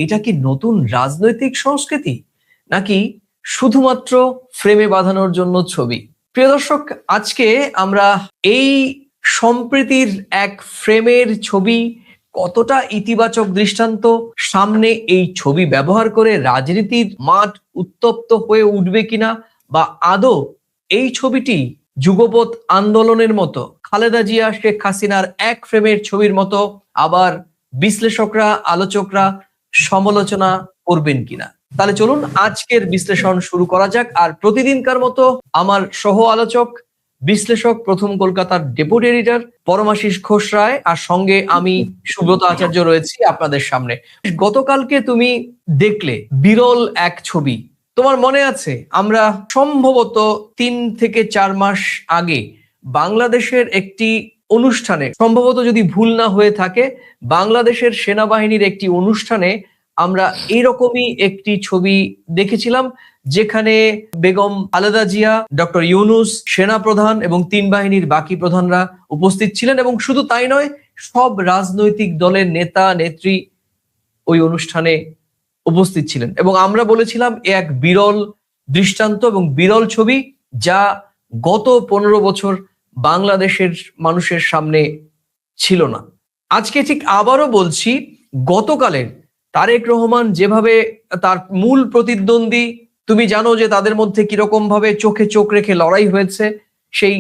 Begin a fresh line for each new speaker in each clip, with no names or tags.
এটা কি নতুন রাজনৈতিক সংস্কৃতি নাকি শুধুমাত্র ফ্রেমে বাঁধানোর জন্য ছবি? প্রিয় দর্শক, আজকে আমরা এই সম্প্রীতির এক ফ্রেমের ছবি কতটা ইতিবাচক দৃষ্টান্ত, সামনে এই ছবি ব্যবহার করে রাজনীতির মাঠ উত্তপ্ত হয়ে উঠবে কিনা, বা আদৌ এই ছবিটি যুগপৎ আন্দোলনের মতো, খালেদা জিয়া শেখ হাসিনার এক ফ্রেমের ছবির মতো আবার বিশ্লেষকরা, আলোচকরা সমালোচনা করবেন কিনা। তাহলে চলুন আজকের বিশ্লেষণ শুরু করা যাক। আর প্রতিদিনকার মতো আমার সহ আলোচক, বিশ্লেষক, প্রথম কলকাতার ডেপুটি এডিটর পরমাশিস ঘোষ রায়, আর সঙ্গে আমি সুব্রত আচার্য রয়েছি আপনাদের সামনে। গতকালকে তুমি দেখলে বিরল এক ছবি, তোমার মনে আছে আমরা সম্ভবত 3 থেকে 4 মাস আগে বাংলাদেশের একটি অনুষ্ঠানে, সম্ভবত যদি ভুল না হয়ে থাকে, বাংলাদেশের সেনাবাহিনীর একটি অনুষ্ঠানে আমরা এইরকমই একটি ছবি দেখেছিলাম, যেখানে বেগম খালেদা জিয়া, ডক্টর ইউনূস, সেনাপ্রধান এবং 3 বাহিনীর বাকি প্রধানরা উপস্থিত ছিলেন। এবং শুধু তাই নয়, সব রাজনৈতিক দলের নেতা নেত্রী ওই অনুষ্ঠানে উপস্থিত ছিলেন। এবং আমরা বলেছিলাম এক বিরল দৃষ্টান্ত এবং বিরল ছবি, যা গত 15 বছর বাংলাদেশের মানুষের সামনে ছিল না। আজকে ঠিক আবারও বলছি, গতকালের তারেক রহমান যেভাবে তার মূল প্রতিদ্বন্দ্বী, তুমি জানো যে তাদের মধ্যে কিরকম ভাবে চোখে চোখ রেখে লড়াই হয়েছে, সেই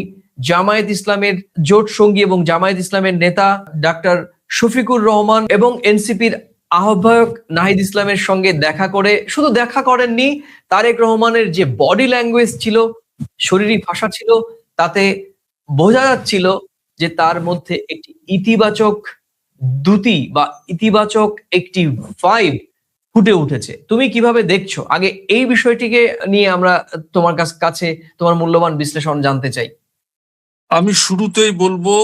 জামায়াত ইসলামের জোট সঙ্গী এবং জামায়াত ইসলামের নেতা ডাক্তার শফিকুর রহমান এবং এনসিপির আহ্বায়ক নাহিদ ইসলামের সঙ্গে দেখা করে, শুধু দেখা করেননি, তারেক রহমানের যে বডি ল্যাঙ্গুয়েজ ছিল, শরীরী ভাষা ছিল, তাতে বোঝা যাচ্ছিল যে তার মধ্যে একটি ইতিবাচক দ্যুতি বা ইতিবাচক একটি ভাইব ফুটে উঠেছে। তুমি কিভাবে দেখছো? আগে এই বিষয়টিকে নিয়ে আমরা তোমার কাছে তোমার মূল্যবান বিশ্লেষণ জানতে চাই।
আমি শুরুতেই বলবো,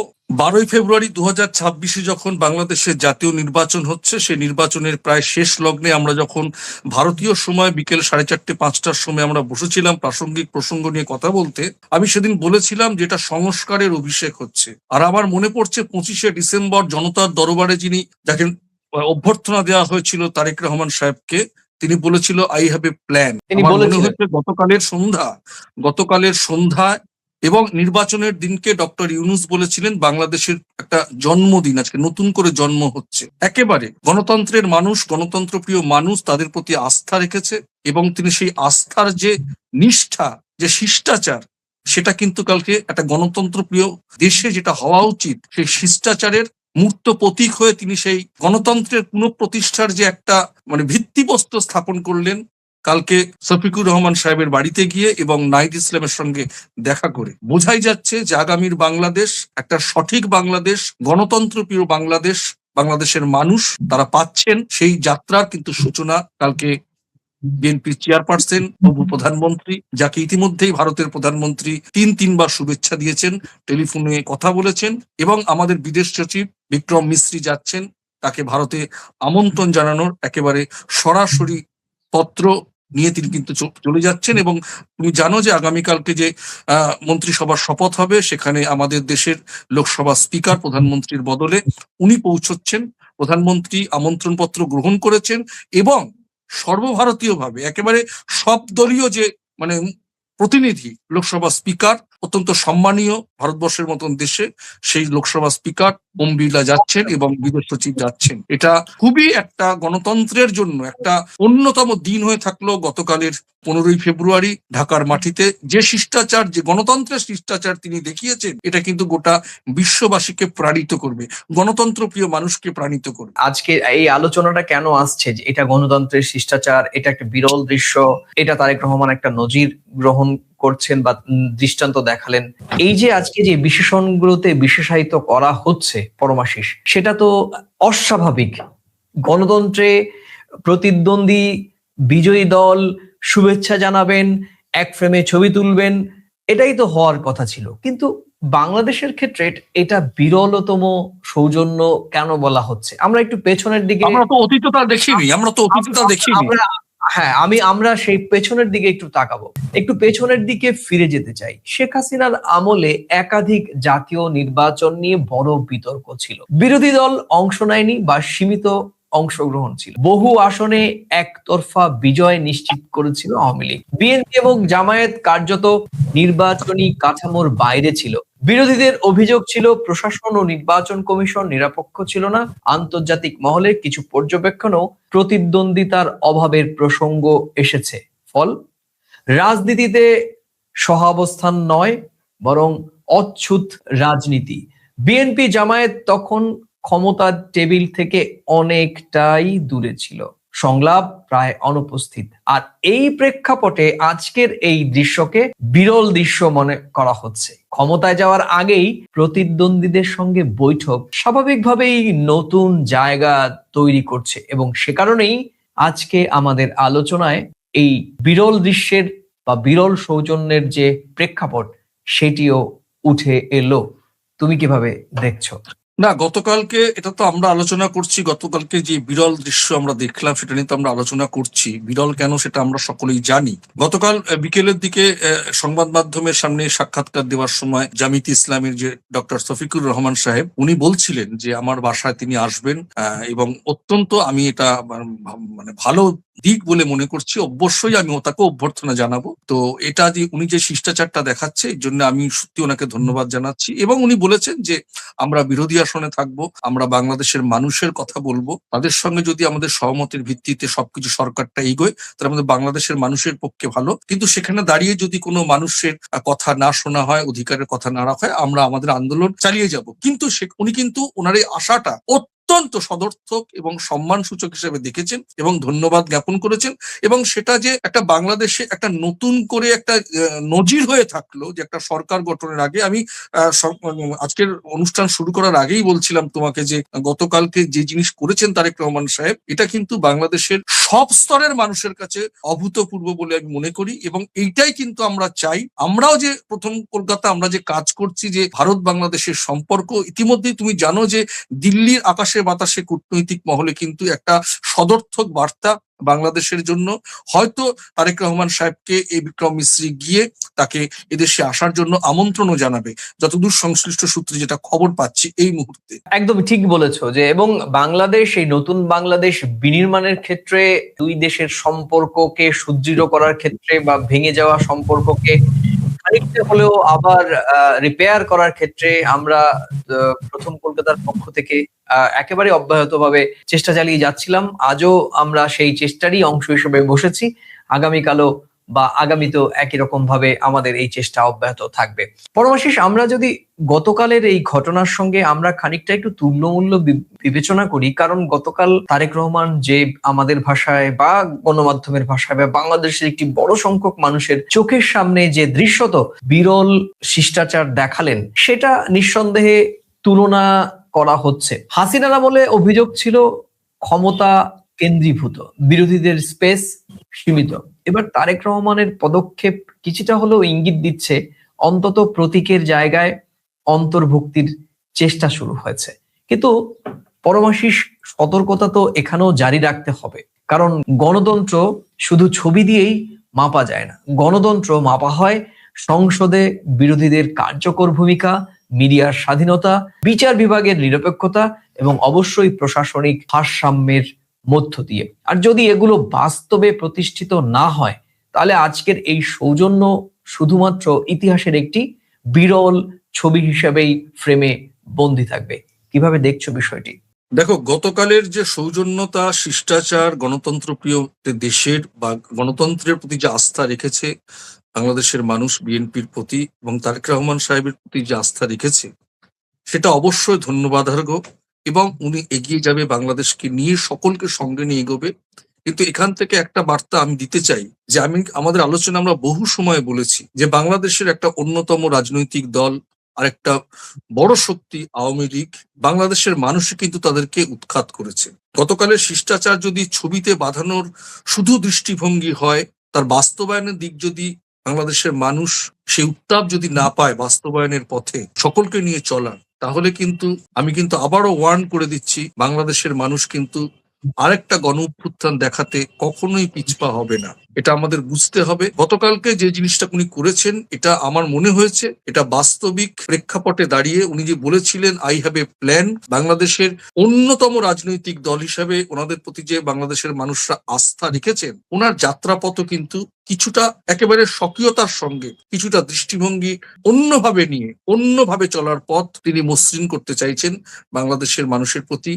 12ই ফেব্রুয়ারি 2026 যখন বাংলাদেশের জাতীয় নির্বাচন হচ্ছে, সেই নির্বাচনের প্রায় শেষ লগ্নে আমরা যখন ভারতীয় সময় বিকেল 4:30-5টার সময় আমরা বসেছিলাম প্রাসঙ্গিক প্রসঙ্গ নিয়ে কথা বলতে, আমি সেদিন বলেছিলাম যে এটা সংস্কারের অভিষেক হচ্ছে। আর আমার মনে পড়ছে 25শে ডিসেম্বর জনতার দরবারে যাকে অভ্যর্থনা দেওয়া হয়েছিল তারেক রহমান সাহেবকে, তিনি বলেছিল আই হ্যাভ এ প্ল্যান। আমার মনে হচ্ছে গতকালের সন্ধ্যায় এবং নির্বাচনের দিনকে ডক্টর ইউনূস বলেছিলেন বাংলাদেশের একটা জন্মদিন, আজকে নতুন করে জন্ম হচ্ছে। একেবারে গণতন্ত্রের মানুষ, গণতন্ত্রপ্রিয় মানুষ তাদের প্রতি আস্থা রেখেছে এবং তিনি সেই আস্থার যে নিষ্ঠা, যে শিষ্টাচার, সেটা কিন্তু কালকে একটা গণতন্ত্রপ্রিয় দেশে যেটা হওয়া উচিত, সেই শিষ্টাচারের মূর্ত প্রতীক হয়ে তিনি সেই গণতন্ত্রের পুনঃপ্রতিষ্ঠার যে একটা ভিত্তিপ্রস্তর স্থাপন করলেন কালকে শফিকুর রহমান সাহেবের বাড়িতে গিয়ে এবং নাহিদ ইসলামের সঙ্গে দেখা করে। বোঝাই যাচ্ছে যে আগামীর বাংলাদেশ একটা সঠিক বাংলাদেশ, গণতন্ত্রপ্রিয় বাংলাদেশ, বাংলাদেশের মানুষ তারা পাচ্ছেন। সেই যাত্রার কিন্তু সূচনা কালকে বিএনপির চেয়ারপারসন প্রধানমন্ত্রী, যাকে ইতিমধ্যেই ভারতের প্রধানমন্ত্রী 3বার শুভেচ্ছা দিয়েছেন, টেলিফোনে কথা বলেছেন, এবং আমাদের বিদেশ সচিব বিক্রম মিস্ত্রি যাচ্ছেন তাকে ভারতে আমন্ত্রণ জানানোর একেবারে সরাসরি পত্র নিয়ে তিনি কিন্তু চলে যাচ্ছেন। এবং তুমি জানো যে আগামীকালকে যে মন্ত্রিসভার শপথ হবে, সেখানে আমাদের দেশের লোকসভা স্পিকার প্রধানমন্ত্রীর বদলে উনি পৌঁছচ্ছেন। প্রধানমন্ত্রী আমন্ত্রণ পত্র গ্রহণ করেছেন এবং সর্বভারতীয়ভাবে একেবারে সব দলীয় যে প্রতিনিধি, লোকসভা স্পিকার অত্যন্ত সম্মানীয় ভারতবর্ষের মতন দেশে, সেই লোকসভা স্পিকার ওম বিড়লা যাচ্ছেন এবং বিদেশ সচিব যাচ্ছেন। এটা খুবই একটা গণতন্ত্রের জন্য একটা অন্যতম দিন হয়ে থাকলো গতকালের 15ই ফেব্রুয়ারি ঢাকার মাটিতে। যে শিষ্টাচার, যে গণতন্ত্রের শিষ্টাচার তিনি দেখিয়েছেন, এটা কিন্তু গোটা বিশ্ববাসীকে প্রাণিত করবে, গণতন্ত্র প্রিয় মানুষকে প্রাণিত করবে।
আজকে এই আলোচনাটা কেন আসছে যে এটা গণতন্ত্রের শিষ্টাচার, এটা একটা বিরল দৃশ্য, এটা তারেক রহমান একটা নজির গ্রহণ করছেন বা দৃষ্টান্ত দেখালেন। এই যে আজকে যে বিশেষণগুলোতে বিশেষায়িত করা হচ্ছে পরমাশিস, সেটা তো অস্বাভাবিক। গণতন্ত্রে প্রতিদ্বন্দ্বী বিজয়ী দল শুভেচ্ছা জানাবেন, এক ফ্রেমে ছবি তুলবেন, এটাই তো হওয়ার কথা ছিল। কিন্তু বাংলাদেশের ক্ষেত্রে এটা বিরলতম সৌজন্য কেন বলা হচ্ছে? আমরা একটু পেছনের দিকে,
আমরা তো অতীততা দেখিনি।
হ্যাঁ, আমরা সেই পেছনের দিকে একটু তাকাবো, একটু পেছনের দিকে ফিরে যেতে চাই। শেখ হাসিনার আমলে একাধিক জাতীয় নির্বাচন নিয়ে বড় বিতর্ক ছিল। বিরোধী দল অংশ নেয়নি বা সীমিত অংশগ্রহণ ছিল। বহু আসনে একতরফা বিজয় নিশ্চিত করেছিল আওয়ামী লীগ। বিএনপি এবং জামায়াত কার্যত নির্বাচনী কাঠামোর বাইরে ছিল। বিরোধীদের অভিযোগ ছিল প্রশাসন ও নির্বাচন কমিশন নিরপেক্ষ ছিল না। আন্তর্জাতিক মহলে কিছু পর্যবেক্ষণও প্রতিদ্বন্দ্বিতার অভাবের প্রসঙ্গ এসেছে। ফল, রাজনীতিতে সহাবস্থান নয়, বরং অচ্ছুত রাজনীতি। বিএনপি জামায়াত তখন ক্ষমতার টেবিল থেকে অনেকটাই দূরে ছিল, সংলাপ প্রায় অনুপস্থিত। আর এই প্রেক্ষাপটে আজকের এই দৃশ্যকে বিরল দৃশ্য মনে করা হচ্ছে। ক্ষমতায় যাওয়ার আগেই প্রতিদ্বন্দ্বীদের সঙ্গে বৈঠক স্বাভাবিকভাবেই নতুন জায়গা তৈরি করছে, এবং সে কারণেই আজকে আমাদের আলোচনায় এই বিরল দৃশ্যের বা বিরল সৌজন্যের যে প্রেক্ষাপট সেটিও উঠে এলো। তুমি কিভাবে দেখছো?
না, গতকালকে এটা তো আমরা আলোচনা করছি, গতকালকে যে বিরল দৃশ্য আমরা দেখলাম সেটা নিয়ে তো আমরা আলোচনা করছি। বিরল কেন সেটা আমরা সকলেই জানি। গতকাল বিকেলের দিকে সংবাদ মাধ্যমের সামনে সাক্ষাৎকার দেওয়ার সময় জামিয়াতে ইসলামীর যে ডক্টর শফিকুর রহমান সাহেব, উনি বলছিলেন যে আমার বাসায় তিনি আসবেন এবং অত্যন্ত আমি এটা মানে ভালো দিক বলে মনে করছি। অবশ্যই আমি তাকে অভ্যর্থনা জানাবো। তো এটা যে উনি যে শিষ্টাচারটা দেখাচ্ছে এর জন্য আমি সত্যি ওনাকে ধন্যবাদ জানাচ্ছি। এবং উনি বলেছেন যে আমরা বিরোধী আসনে থাকবো, আমরা বাংলাদেশের মানুষের কথা বলবো, তাদের সঙ্গে যদি আমাদের সহমতের ভিত্তিতে সবকিছু সরকারটা এগোয় তাহলে আমাদের বাংলাদেশের মানুষের পক্ষে ভালো। কিন্তু সেখানে দাঁড়িয়ে যদি কোনো মানুষের কথা না শোনা হয়, অধিকারের কথা না রাখা হয়, আমরা আমাদের আন্দোলন চালিয়ে যাব। কিন্তু উনি কিন্তু ওনার এই আশাটা অত্যন্ত সদর্থক এবং সম্মানসূচক হিসেবে দেখেছেন এবং ধন্যবাদ জ্ঞাপন করেছেন। এবং সেটা যে একটা বাংলাদেশে একটা নতুন করে একটা নজির হয়ে থাকলো যে একটা সরকার গঠনের আগে, আমি আজকের অনুষ্ঠান শুরু করার আগেই বলছিলাম তোমাকে যে গতকালকে যে জিনিস করেছেন তারেক রহমান সাহেব, এটা কিন্তু বাংলাদেশের সব স্তরের মানুষের কাছে অভূতপূর্ব বলে আমি মনে করি। এবং এইটাই কিন্তু আমরা চাই। আমরাও যে প্রথম কলকাতা আমরা যে কাজ করছি, যে ভারত বাংলাদেশের সম্পর্ক, ইতিমধ্যেই তুমি জানো যে দিল্লির আকাশে বাতাসে কূটনৈতিক মহলে কিন্তু একটা সদর্থক বার্তা বাংলাদেশের জন্য। হয়তো তারেক রহমান সাহেবকে এই বিক্রম মিস্ত্রি গিয়ে তাকে এদেশে আসার জন্য আমন্ত্রণও জানাবে, যতদূর সংশ্লিষ্ট সূত্রে যেটা খবর পাচ্ছি এই মুহূর্তে।
একদমই ঠিক বলেছো যে, এবং বাংলাদেশ, এই নতুন বাংলাদেশ বিনির্মাণের ক্ষেত্রে দুই দেশের সম্পর্ককে সুদৃঢ় করার ক্ষেত্রে বা ভেঙে যাওয়া সম্পর্ককে খানিকটা হলেও আবার রিপেয়ার করার ক্ষেত্রে আমরা প্রথম কলকাতার পক্ষ থেকে একেবারে অব্যাহতভাবে চেষ্টা চালিয়ে যাচ্ছিলাম। আজও আমরা সেই চেষ্টারই অংশ হিসেবে বসেছি। আগামীকালও বা আগামীতেও একই রকম ভাবে আমাদের এই চেষ্টা অব্যাহত থাকবে। পরমাশিস, আমরা যদি গতকালের এই ঘটনার সঙ্গে আমরা খানিকটা একটু তুল্যমূল্য বিবেচনা করি, কারণ গতকাল তারেক রহমান যে আমাদের ভাষায় বা গণমাধ্যমের ভাষায় বা বাংলাদেশের একটি বড় সংখ্যক মানুষের চোখের সামনে যে দৃশ্যত বিরল শিষ্টাচার দেখালেন, সেটা নিঃসন্দেহে তুলনা করা হচ্ছে। হাসিনার আমলে অভিযোগ ছিল ক্ষমতা কেন্দ্রীভূত, বিরোধীদের স্পেস সীমিত। এবার তারেক রহমানের পদক্ষেপ কিছুটা হলেও ইঙ্গিত দিচ্ছে অন্তত প্রতীকের জায়গায় অন্তর্ভুক্তির চেষ্টা শুরু হয়েছে। কিন্তু পরমাশিস, সতর্কতা তো এখানেও জারি রাখতে হবে, কারণ গণতন্ত্র শুধু ছবি দিয়েই মাপা যায় না। গণতন্ত্র মাপা হয় সংসদে বিরোধীদের কার্যকর ভূমিকা, মিডিয়ার স্বাধীনতা, বিচার বিভাগের নিরপেক্ষতা এবং অবশ্যই প্রশাসনিক ভারসাম্যের মধ্য দিয়ে। আর যদি এগুলো বাস্তবে প্রতিষ্ঠিত না হয়, তাহলে আজকের এই সৌজন্য শুধুমাত্র ইতিহাসের একটি বিরল ছবি হিসেবেই ফ্রেমে বন্দী থাকবে। কিভাবে দেখছো বিষয়টি?
দেখো, গতকালের যে সৌজন্যতা, শিষ্টাচার, গণতন্ত্রপ্রিয় দেশের বা গণতন্ত্রের প্রতি যে আস্থা রেখেছে বাংলাদেশের মানুষ বিএনপির প্রতি এবং তারেক রহমান সাহেবের প্রতি যে আস্থা রেখেছে, সেটা অবশ্যই ধন্যবাদার্হ। এবং উনি এগিয়ে যাবে, বাংলাদেশকে নিয়ে সকলকে সঙ্গে নিয়ে এগোবে। কিন্তু এখান থেকে একটা বার্তা আমি দিতে চাই যে আমাদের আলোচনা আমরা বহু সময় বলেছি যে বাংলাদেশের একটা অন্যতম রাজনৈতিক দল আর একটা বড় শক্তি আওয়ামী লীগ, বাংলাদেশের মানুষই কিন্তু তাদেরকে উৎখাত করেছে। গতকালের শিষ্টাচার যদি ছবিতে বাঁধানোর শুধু দৃষ্টিভঙ্গি হয়, তার বাস্তবায়নের দিক যদি বাংলাদেশের মানুষ সেই উত্তাপ যদি না পায় বাস্তবায়নের পথে সকলকে নিয়ে চলা, তাহলে কিন্তু আমি কিন্তু আবারও ওয়ার্ন করে দিচ্ছি, বাংলাদেশের মানুষ কিন্তু আরেকটা গণ অভ্যুত্থান দেখাতে কখনোই পিছপা হবে না। এটা আমাদের বুঝতে হবে। গতকালকে যে জিনিসটা উনি করেছেন, এটা আমার মনে হয়েছে এটা বাস্তবিক প্রেক্ষাপটে দাঁড়িয়ে উনি যে বলেছিলেন আই হ্যাভ এ প্ল্যান, বাংলাদেশের অন্যতম রাজনৈতিক দল হিসাবে ওনাদের প্রতি যে বাংলাদেশের মানুষরা আস্থা রেখেছেন, ওনার যাত্রাপথও কিন্তু কিছুটা একেবারে স্বকীয়তার সঙ্গে কিছুটা দৃষ্টিভঙ্গি অন্যভাবে নিয়ে অন্যভাবে চলার পথ তিনি মসৃণ করতে চাইছেন বাংলাদেশের মানুষের প্রতি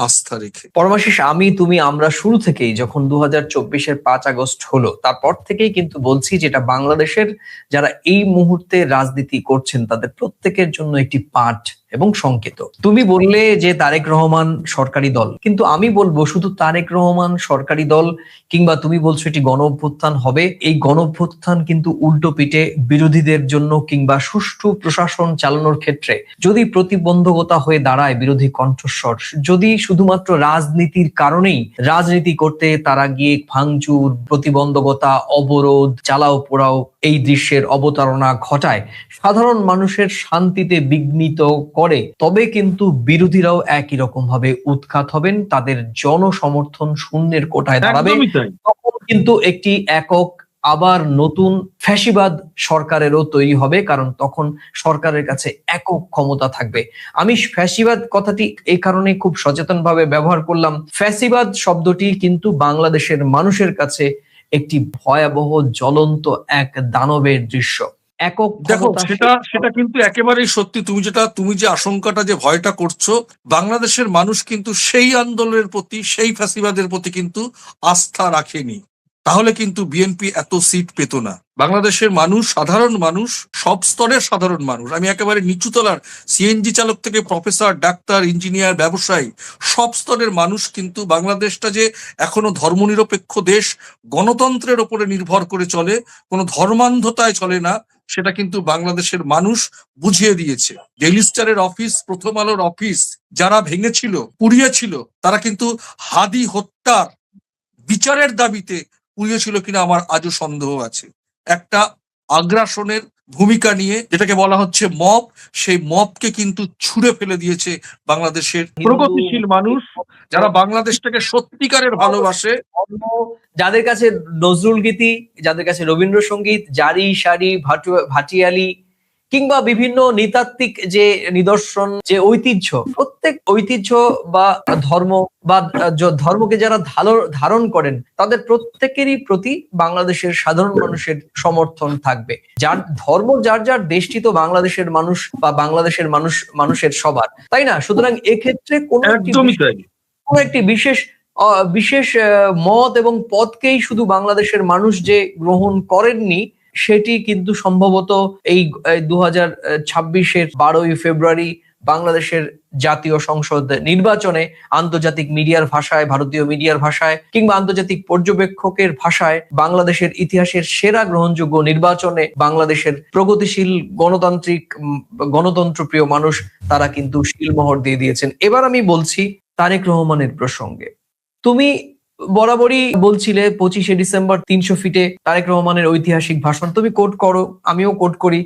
আস্থা রেখে।
পরমাশিস, আমি তুমি আমরা শুরু থেকেই যখন 2024-এর 5 আগস্ট হলো তারপর থেকেই কিন্তু বলছি যেটা বাংলাদেশের যারা এই মুহূর্তে রাজনীতি করছেন তাদের প্রত্যেকের জন্য একটি পাঠ এবং সংকেত। তুমি বললে যে তারেক রহমান সরকারি দল, কিন্তু আমি বলবো শুধু তারেক রহমান সরকারি দল কিংবা তুমি বলছো এটি গণ অভ্যুত্থান হবে, এই গণ অভ্যুত্থান কিন্তু উল্টো পিঠে বিরোধীদের জন্য কিংবা সুষ্ঠু প্রশাসন চালানোর ক্ষেত্রে যদি প্রতিবন্ধকতা হয়ে দাঁড়ায় বিরোধী কণ্ঠস্বর, যদি শুধুমাত্র রাজনীতির কারণেই রাজনীতি করতে তারা গিয়ে ভাঙচুর, প্রতিবন্ধকতা, অবরোধ, জ্বালাও পোড়াও এই দৃশ্যের অবতারণা ঘটায়, সাধারণ মানুষের শান্তিতে বিঘ্নিত করে, তবে কিন্তু বিরোধীরাও একই রকম ভাবে উৎখাত হবেন, তাদের জনসমর্থন শূন্যের কোঠায় দাঁড়াবে। তখন কিন্তু একটি একক আবার নতুন ফ্যাসিবাদ সরকারেরও তৈরি হবে, কারণ তখন সরকারের কাছে একক ক্ষমতা থাকবে। আমি ফ্যাসিবাদ কথাটি এই কারণে খুব সচেতনভাবে ব্যবহার করলাম, ফ্যাসিবাদ শব্দটি কিন্তু বাংলাদেশের মানুষের কাছে একটি ভয়াবহ জ্বলন্ত এক দানবের দৃশ্য। একক
দেখো,
ক্ষমতা
সেটা কিন্তু একেবারেই সত্যি। তুমি যে আশঙ্কাটা, যে ভয়টা করছো, বাংলাদেশের মানুষ কিন্তু সেই আন্দোলনের প্রতি, সেই ফ্যাসিবাদের প্রতি কিন্তু আস্থা রাখেনি, তাহলে কিন্তু বিএনপি এত সিট পেত না। বাংলাদেশের মানুষ, সাধারণ মানুষ, সব স্তরের সাধারণ মানুষ, আমি একেবারে নিচুতলার সিএনজি চালক থেকে প্রফেসর, ডাক্তার, ইঞ্জিনিয়ার, ব্যবসায়ী, সব স্তরের মানুষ কিন্তু বাংলাদেশটা যে এখনো ধর্মনিরপেক্ষ দেশ, গণতন্ত্রের ওপরে নির্ভর করে চলে, কোনো ধর্মান্ধতায় চলে না, সেটা কিন্তু বাংলাদেশের মানুষ বুঝিয়ে দিয়েছে। ডেইলি স্টারের অফিস, প্রথম আলোর অফিস যারা ভেঙেছিল, পুড়িয়েছিল, তারা কিন্তু হাদি হত্যার বিচারের দাবিতে পুড়িয়েছিল কিনা আমার আজও সন্দেহ আছে। একটা আগ্রাসনের ভূমিকা নিয়ে যেটাকে বলা হচ্ছে মব, সেই মবকে কিন্তু ছুঁড়ে ফেলে দিয়েছে বাংলাদেশের প্রগতিশীল মানুষ, যারা বাংলাদেশটাকে সত্যিকারের ভালোবাসে।
যাদের কাছে নজরুল গীতি, যাদের কাছে রবীন্দ্রসঙ্গীত, জারি সারি, ভাটিয়ালি কিংবা বিভিন্ন নৃতাত্ত্বিক যে নিদর্শন, যে ঐতিহ্য, প্রত্যেক ঐতিহ্য বা ধর্ম বা ধর্মকে যারা ধারণ করেন তাদের প্রত্যেকেরই প্রতি বাংলাদেশের সাধারণ মানুষের সমর্থন থাকবে। যার ধর্ম যার যার দেশটি তো বাংলাদেশের মানুষ বা বাংলাদেশের মানুষের সবার, তাই না? সুতরাং এক্ষেত্রে কোনো একটি বিশেষ মত এবং পথকেই শুধু বাংলাদেশের মানুষ যে গ্রহণ করেননি, সেটি কিন্তু সম্ভবত এই 2026-এর 12ই ফেব্রুয়ারি বাংলাদেশের জাতীয় সংসদ নির্বাচনে আন্তর্জাতিক মিডিয়ার ভাষায়, ভারতীয় মিডিয়ার ভাষায় কিংবা আন্তর্জাতিক পর্যবেক্ষকের ভাষায় বাংলাদেশের ইতিহাসের সেরা গ্রহণযোগ্য নির্বাচনে বাংলাদেশের প্রগতিশীল গণতন্ত্রপ্রিয় মানুষ তারা কিন্তু শিলমোহর দিয়ে দিয়েছেন। এবার আমি বলছি তারেক রহমানের প্রসঙ্গে। তুমি বরাবরই বলছিলে 25শে ডিসেম্বর 300 ফিটে তারেক রহমানের ঐতিহাসিক ভাষণ, তুমি কোট করো, আমিও কোট করি,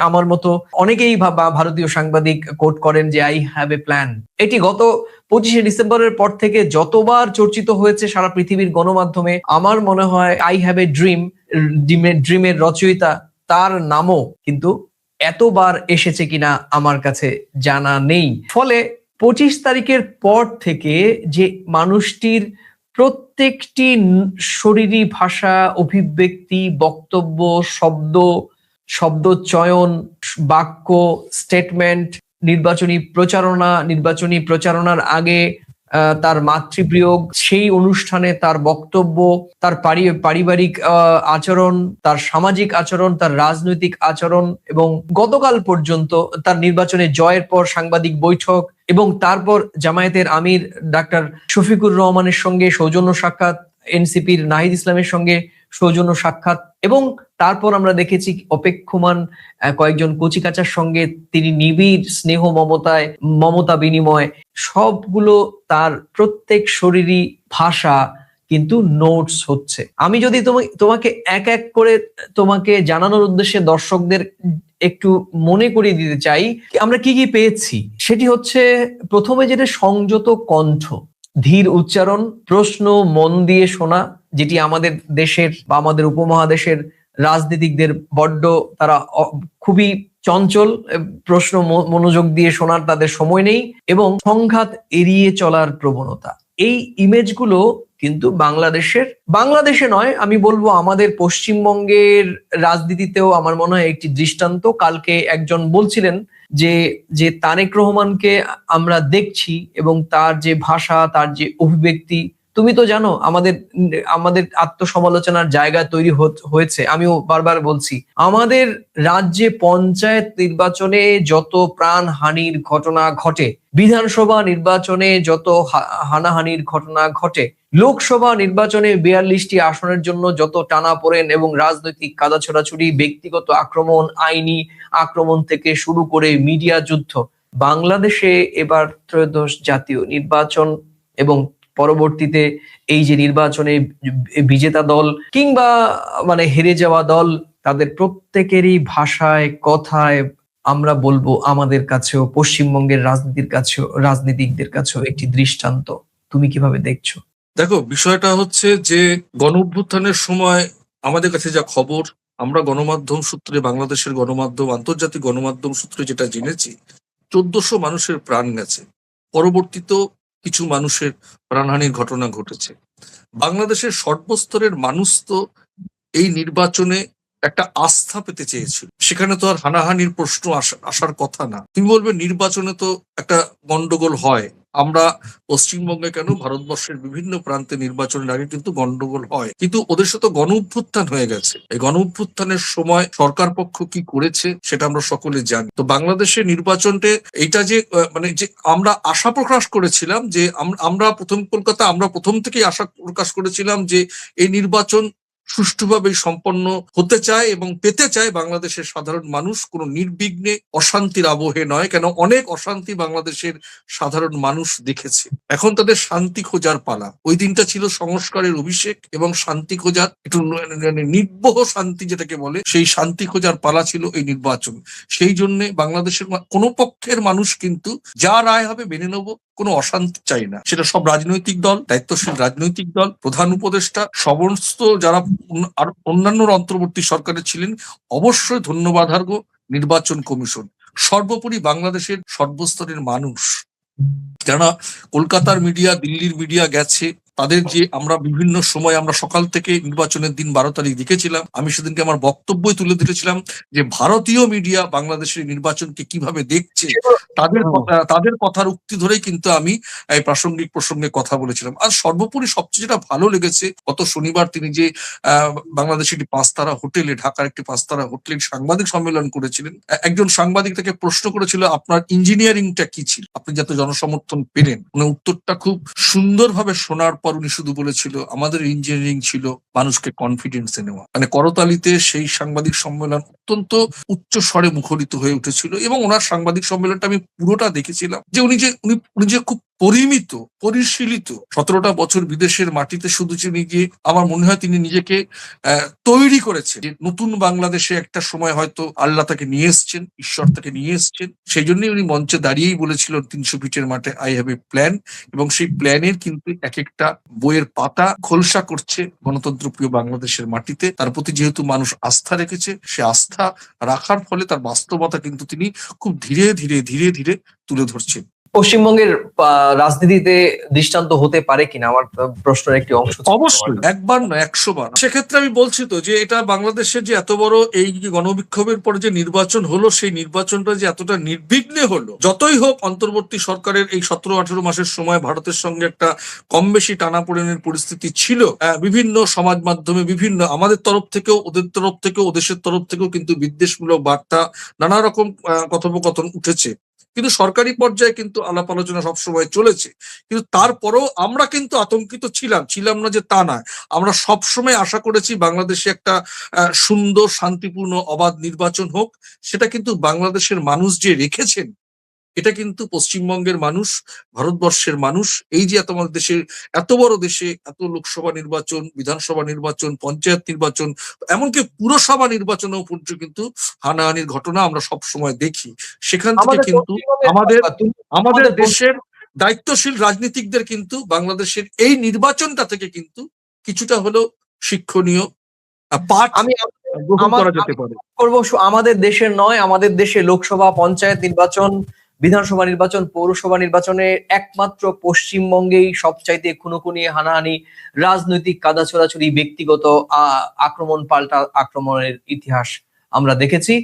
আমার মতো অনেকেই ভারতীয় সাংবাদিক কোট করেন যে আই হ্যাভ এ প্ল্যান। এটি গত 25শে ডিসেম্বরের পর থেকে যতবার চর্চিত হয়েছে সারা পৃথিবীর গণমাধ্যমে, আমার মনে হয় আই হ্যাভ এ ড্রিমের রচয়িতা তার নামও কিন্তু এতবার এসেছে কিনা আমার কাছে জানা নেই। ফলে 25 তারিখের পর থেকে যে মানুষটির প্রত্যেকটি শরীরী ভাষা, অভিব্যক্তি, বক্তব্য, শব্দ চয়ন, বাক্য, স্টেটমেন্ট, নির্বাচনী প্রচারণার আগে তার মাতৃপ্রিয়োগ, সেই অনুষ্ঠানে তার বক্তব্য, তার পারিবারিক আচরণ, তার সামাজিক আচরণ, তার রাজনৈতিক আচরণ, এবং গতকাল পর্যন্ত তার নির্বাচনে জয়ের পর সাংবাদিক বৈঠক, এবং তারপর জামায়াতের আমির ডাক্তার শফিকুর রহমানের সঙ্গে সৌজন্য সাক্ষাৎ, এনসিপির নাহিদ ইসলামের সঙ্গে সৌজন্য সাক্ষাৎ, এবং তারপর আমরা দেখেছি অপেক্ষমান কয়েকজন কচিকাচার সঙ্গে তিনি নিবিড় স্নেহ মমতা বিনিময়, সবগুলো তার প্রত্যেক শরীরী ভাষা কিন্তু নোটস হচ্ছে। আমি যদি তোমাকে এক এক করে তোমাকে জানানোর উদ্দেশ্যে দর্শকদের একটু মনে করিয়ে দিতে চাই আমরা কি কি পেয়েছি, সেটি হচ্ছে প্রথমে যেটা সংযত কণ্ঠ। ধীর উচ্চারণ, প্রশ্ন মন দিয়ে শোনা, যেটি আমাদের দেশের বা আমাদের উপমহাদেশের রাজনীতিকদের বড্ড তারা খুবই চঞ্চল। প্রশ্ন মনোযোগ দিয়ে শোনার তাদের সময় নেই, এবং সংঘাত এড়িয়ে চলার প্রবণতা। এই ইমেজগুলো কিন্তু বাংলাদেশে নয়, আমি বলবো আমাদের পশ্চিমবঙ্গের রাজনীতিতেও আমার মনে হয় একটি দৃষ্টান্ত। কালকে একজন বলছিলেন যে যে তারেক রহমানকে আমরা দেখছি এবং তার যে ভাষা, তার যে অভিব্যক্তি, তুমি তো জানো আমাদের আমাদের আত্মসমালোচনার জায়গা তৈরি হয়েছে। আমিও বারবার বলছি, আমাদের রাজ্যে পঞ্চায়েত নির্বাচনে যত প্রাণহানির ঘটনা ঘটে, বিধানসভা নির্বাচনে যত হানাহানির ঘটনা ঘটে, লোকসভা নির্বাচনে 42টি আসনের জন্য যত টানাপোড়েন এবং রাজনৈতিক কাদা ছোড়াছুড়ি, ব্যক্তিগত আক্রমণ, আইনি আক্রমণ থেকে শুরু করে মিডিয়া যুদ্ধ, বাংলাদেশে এবার ত্রয়োদশ জাতীয় নির্বাচন এবং পরবর্তীতে এই যে নির্বাচনে বিজেতা দল কিংবা মানে হেরে যাওয়া দল, তাদের প্রত্যেকেরই ভাষায়, কথায় আমরা বলবো আমাদের কাছেও, পশ্চিমবঙ্গের রাজনীতিকদের কাছেও একটি দৃষ্টান্ত। তুমি কিভাবে দেখছো?
দেখো, বিষয়টা হচ্ছে যে গণ অভ্যুত্থানের সময় আমাদের কাছে যা খবর, আমরা গণমাধ্যম সূত্রে, বাংলাদেশের গণমাধ্যম, আন্তর্জাতিক গণমাধ্যম সূত্রে যেটা জেনেছি, 1400 মানুষের প্রাণ গেছে। পরবর্তীতেও কিছু মানুষের প্রাণহানির ঘটনা ঘটেছে। বাংলাদেশের সর্বস্তরের মানুষ তো এই নির্বাচনে একটা আস্থা পেতে চেয়েছিল। সেখানে তো আর হানাহানির প্রশ্ন আসার কথা না। তুমি বলবে নির্বাচনে তো একটা গন্ডগোল হয়। আমরা পশ্চিমবঙ্গে কেন, ভারতবর্ষের বিভিন্ন প্রান্তে নির্বাচনের আগে কিন্তু গন্ডগোল হয়, কিন্তু ওদের সাথে গণ অভ্যুত্থান হয়ে গেছে। এই গণ অভ্যুত্থানের সময় সরকার পক্ষ কি করেছে সেটা আমরা সকলে জানি। তো বাংলাদেশের নির্বাচনটা এইটা যে মানে যে আমরা আশা প্রকাশ করেছিলাম, যে আমরা প্রথম থেকেই আশা প্রকাশ করেছিলাম যে এই নির্বাচন সুষ্ঠুভাবে সম্পন্ন হতে চায় এবং পেতে চায় বাংলাদেশের সাধারণ মানুষ, কোনো নির্বিঘ্নে অশান্তির আবহে নয়। কেন, অনেক অশান্তি বাংলাদেশের সাধারণ মানুষ দেখেছে। এখন তাদের শান্তি খোঁজার পালা। ওই দিনটা ছিল সংস্কারের অভিষেক এবং শান্তি খোঁজার, একটু নির্বহ শান্তি যেটাকে বলে, সেই শান্তি খোঁজার পালা ছিল এই নির্বাচন। সেই জন্য বাংলাদেশের কোনো পক্ষের মানুষ কিন্তু যা রায় হবে মেনে নেবো, কোনো অশান্তি চাই না। সেটা সব রাজনৈতিক দল, দায়িত্বশীল রাজনৈতিক দল, প্রধান উপদেষ্টা, সমস্ত যারা আর অন্যান্য অন্তর্বর্তী সরকারে ছিলেন, অবশ্যই ধন্যবাদার্হ নির্বাচন কমিশন। সর্বোপরি বাংলাদেশের সর্বস্তরের মানুষ, যারা কলকাতার মিডিয়া, দিল্লির মিডিয়া গেছে, তাদের যে আমরা বিভিন্ন সময়, আমরা সকাল থেকে নির্বাচনের দিন 12 তারিখ দেখেছিলাম, আমি সেদিনকে আমার বক্তব্যই তুলে ধরেছিলাম যে ভারতীয় মিডিয়া বাংলাদেশের নির্বাচনকে কিভাবে দেখছে, তাদের কথার উক্তি ধরেই কিন্তু আমি এই প্রাসঙ্গিক প্রসঙ্গে কথা বলেছিলাম। আর সর্বোপরি সবচেয়ে যেটা ভালো লেগেছে, গত শনিবার তিনি যে বাংলাদেশের একটি 5 তারা হোটেলে, ঢাকার একটি 5 তারা হোটেলে সাংবাদিক সম্মেলন করেছিলেন। একজন সাংবাদিক তাকে প্রশ্ন করেছিল, আপনার ইঞ্জিনিয়ারিংটা কি ছিল, আপনি যাতে জনসমর্থন পেলেন। উনি উত্তরটা খুব সুন্দরভাবে শোনার পর উনি শুধু বলেছিল, আমাদের ইঞ্জিনিয়ারিং ছিল মানুষকে কনফিডেন্সে নেওয়া। মানে করতালিতে সেই সাংবাদিক সম্মেলন অত্যন্ত উচ্চ স্বরে মুখরিত হয়ে উঠেছিল। এবং ওনার সাংবাদিক সম্মেলনটা আমি পুরোটা দেখেছিলাম, যে উনি যে খুব পরিমিত, পরিশীলিত, 17টা বছর বিদেশের মাটিতে শুধু তিনি গিয়ে, আমার মনে হয় তিনি নিজেকে তৈরি করেছেন যে নতুন বাংলাদেশে একটা সময় হয়তো আল্লাহ তাকে নিয়ে এসছেন, ঈশ্বর তাকে নিয়ে এসছেন। সেই জন্যই উনি মঞ্চে দাঁড়িয়েই বলেছিলেন 300 ফিটের মাঠে আই হ্যাভ এ প্ল্যান। এবং সেই প্ল্যানের কিন্তু এক একটা বইয়ের পাতা খোলসা করছে গণতন্ত্র প্রিয় বাংলাদেশের মাটিতে। তার প্রতি যেহেতু মানুষ আস্থা রেখেছে, সে আস্থা রাখার ফলে তার বাস্তবতা কিন্তু তিনি খুব ধীরে ধীরে তুলে ধরছেন।
পশ্চিমবঙ্গের রাজনীতিতে দৃষ্টান্ত হতে পারে কিনা আমার প্রশ্নের একটি অংশ।
অবশ্যই, একবার নয়, 100 বার। সেক্ষেত্রে আমি বলছি তো যে এটা বাংলাদেশের যে এত বড় এই গণবিক্ষোভের পরে যে নির্বাচন হলো, সেই নির্বাচনটা যে এতটা নির্বিঘ্নে হলো, যতই হোক অন্তর্বর্তী সরকারের এই 17-18 মাসের সময় ভারতের সঙ্গে একটা কম বেশি টানাপোড়েনের পরিস্থিতি ছিল। বিভিন্ন সমাজ মাধ্যমে, বিভিন্ন আমাদের তরফ থেকেও, ওদের তরফ থেকেও, ওদেশের তরফ থেকেও কিন্তু বিদ্বেষমূলক বার্তা, নানা রকম কথোপকথন উঠেছে। কিন্তু সরকারি পর্যায়ে কিন্তু আলাপ আলোচনা সবসময় চলেছে। কিন্তু তারপরেও আমরা কিন্তু আতঙ্কিত ছিলাম না যে তা নয়। আমরা সবসময় আশা করেছি বাংলাদেশে একটা সুন্দর, শান্তিপূর্ণ, অবাধ নির্বাচন হোক। সেটা কিন্তু বাংলাদেশের মানুষ যে রেখেছেন, এটা কিন্তু পশ্চিমবঙ্গের মানুষ, ভারতবর্ষের মানুষ, এই যে আমাদের দেশের এত বড় দেশে এত লোকসভা নির্বাচন, বিধানসভা নির্বাচন, পঞ্চায়েত নির্বাচন, এমনকি পুরসভা নির্বাচনেও পর্যন্ত কিন্তু হানাহানির ঘটনা আমরা সব সময় দেখি। সেখান থেকে কিন্তু আমাদের দেশের দায়িত্বশীল রাজনীতিকদের কিন্তু বাংলাদেশের এই নির্বাচনটা থেকে কিন্তু কিছুটা হলেও শিক্ষণীয় পাঠ
আমি
গ্রহণ
আমার
করা
আমি
যেতে পারে।
করবো আমাদের দেশের নয়, আমাদের দেশে লোকসভা, পঞ্চায়েত নির্বাচন, বিধানসভা নির্বাচন, পৌরসভা নির্বাচনে একমাত্র পশ্চিমবঙ্গেই সবচাইতে খুনোখুনি, হানাহানি, রাজনৈতিক কাদা ছোড়াছুড়ি, ব্যক্তিগত আক্রমণ পাল্টা আক্রমণের ইতিহাস আমরা দেখেছি।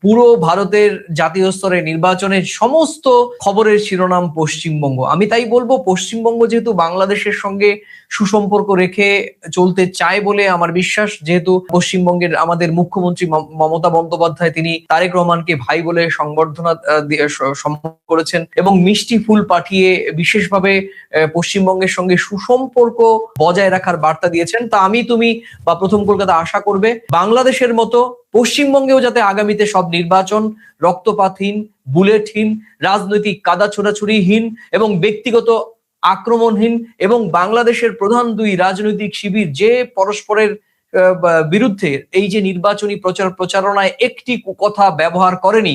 পুরো ভারতের জাতীয় স্তরে নির্বাচনের সমস্ত খবরের শিরোনাম পশ্চিমবঙ্গ। আমি তাই বলবো, পশ্চিমবঙ্গ যেহেতু বাংলাদেশের সঙ্গে সুসম্পর্ক রেখে চলতে চায় বলে আমার বিশ্বাস, যেহেতু পশ্চিমবঙ্গের আমাদের মুখ্যমন্ত্রী মমতা বন্দ্যোপাধ্যায় তিনি তারেক রহমানকে ভাই বলে সংবর্ধনা সম্মান করেছেন এবং মিষ্টি ফুল পাঠিয়ে বিশেষভাবে পশ্চিমবঙ্গের সঙ্গে সুসম্পর্ক বজায় রাখার বার্তা দিয়েছেন। তা আমি, তুমি বা প্রথম কলকাতা আশা করবে বাংলাদেশের মতো পশ্চিমবঙ্গেও যাতে আগামীতে সব নির্বাচন রক্তপাতহীন, বুলেটহীন, রাজনৈতিক কাদা ছোড়াছুড়িহীন এবং ব্যক্তিগত আক্রমণহীন এবং বাংলাদেশের প্রধান দুই রাজনৈতিক শিবির যে পরস্পরের বিরুদ্ধে এই যে নির্বাচনী প্রচারণায় একটি কথা ব্যবহার করেনি,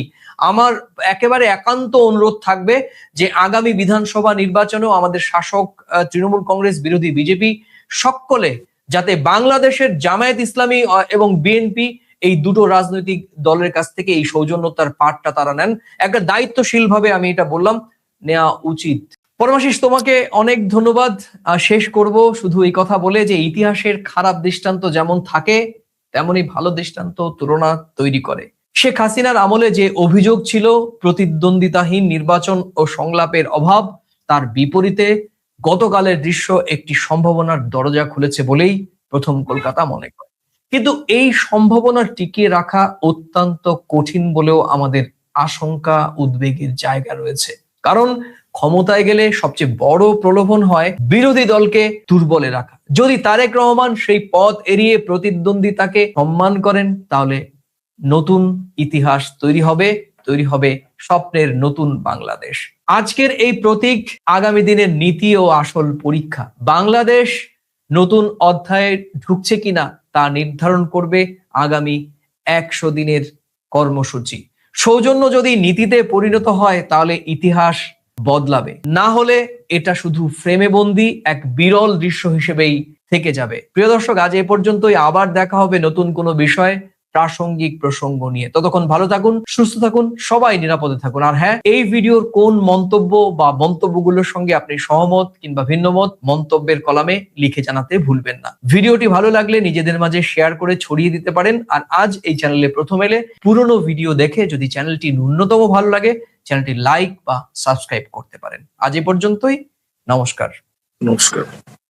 আমার একেবারে একান্ত অনুরোধ থাকবে যে আগামী বিধানসভা নির্বাচনেও আমাদের শাসক তৃণমূল কংগ্রেস, বিরোধী বিজেপি সকলে যাতে বাংলাদেশের জামায়াত ইসলামী এবং বিএনপি এই দুটো রাজনৈতিক দলের কাছ থেকে এই সৌজন্যতার পাঠটা তারা নেন। একটা দায়িত্বশীল ভাবে আমি এটা বললাম, নেওয়া উচিত। পরমাশিস, তোমাকে অনেক ধন্যবাদ। শেষ করব শুধু এই কথা বলে যে ইতিহাসের খারাপ দৃষ্টান্ত যেমন থাকে তেমনি ভালো দৃষ্টান্ত তুলনা তৈরি করে। শেখ হাসিনার আমলে যে অভিযোগ ছিল প্রতিদ্বন্দ্বিতাহীন নির্বাচন ও সংলাপের অভাব, তার বিপরীতে গতকালের দৃশ্য একটি সম্ভাবনার দরজা খুলেছে বলেই প্রথম কলকাতা মনে করে। কিন্তু এই সম্ভাবনা টিকিয়ে রাখা অত্যন্ত কঠিন বলেও আমাদের আশঙ্কা, উদ্বেগের জায়গা রয়েছে। কারণ ক্ষমতায় গেলে সবচেয়ে বড় প্রলোভন হয় বিরোধী দলকে দুর্বলে রাখা। যদি তারেক রহমান সেই পথ এড়িয়ে প্রতিদ্বন্দ্বিতাকে সম্মান করেন, তাহলে নতুন ইতিহাস তৈরি হবে স্বপ্নের নতুন বাংলাদেশ। আজকের এই প্রতীক আগামী দিনের নীতি ও আসল পরীক্ষা। বাংলাদেশ নতুন অধ্যায়ে ঢুকছে কিনা তা নির্ধারণ করবে আগামী 100 দিনের কর্মসূচি। সৌজন্য যদি নীতিতে পরিণত হয় তাহলে ইতিহাস বদলাবে, না হলে এটা শুধু ফ্রেমে বন্দি এক বিরল দৃশ্য হিসেবেই থেকে যাবে। প্রিয় দর্শক, আজ এ পর্যন্তই। আবার দেখা হবে নতুন কোনো বিষয়, প্রাসঙ্গিক প্রসঙ্গ নিয়ে। ততক্ষণ ভালো থাকুন, সুস্থ থাকুন, সবাই নিরাপদে থাকুন। আর হ্যাঁ, এই ভিডিওর কোন মন্তব্য বা মন্তব্যগুলোর সঙ্গে আপনি সহমত কিংবা ভিন্নমত মন্তব্যের কলামে লিখে জানাতে ভুলবেন না। ভিডিওটি ভালো লাগলে নিজেদের মাঝে শেয়ার করে ছড়িয়ে দিতে পারেন। আর আজ এই চ্যানেলে প্রথম এলে পুরনো ভিডিও দেখে যদি চ্যানেলটি ন্যূনতম ভালো লাগে, চ্যানেলটি লাইক বা সাবস্ক্রাইব করতে পারেন। আজ এ পর্যন্তই। নমস্কার।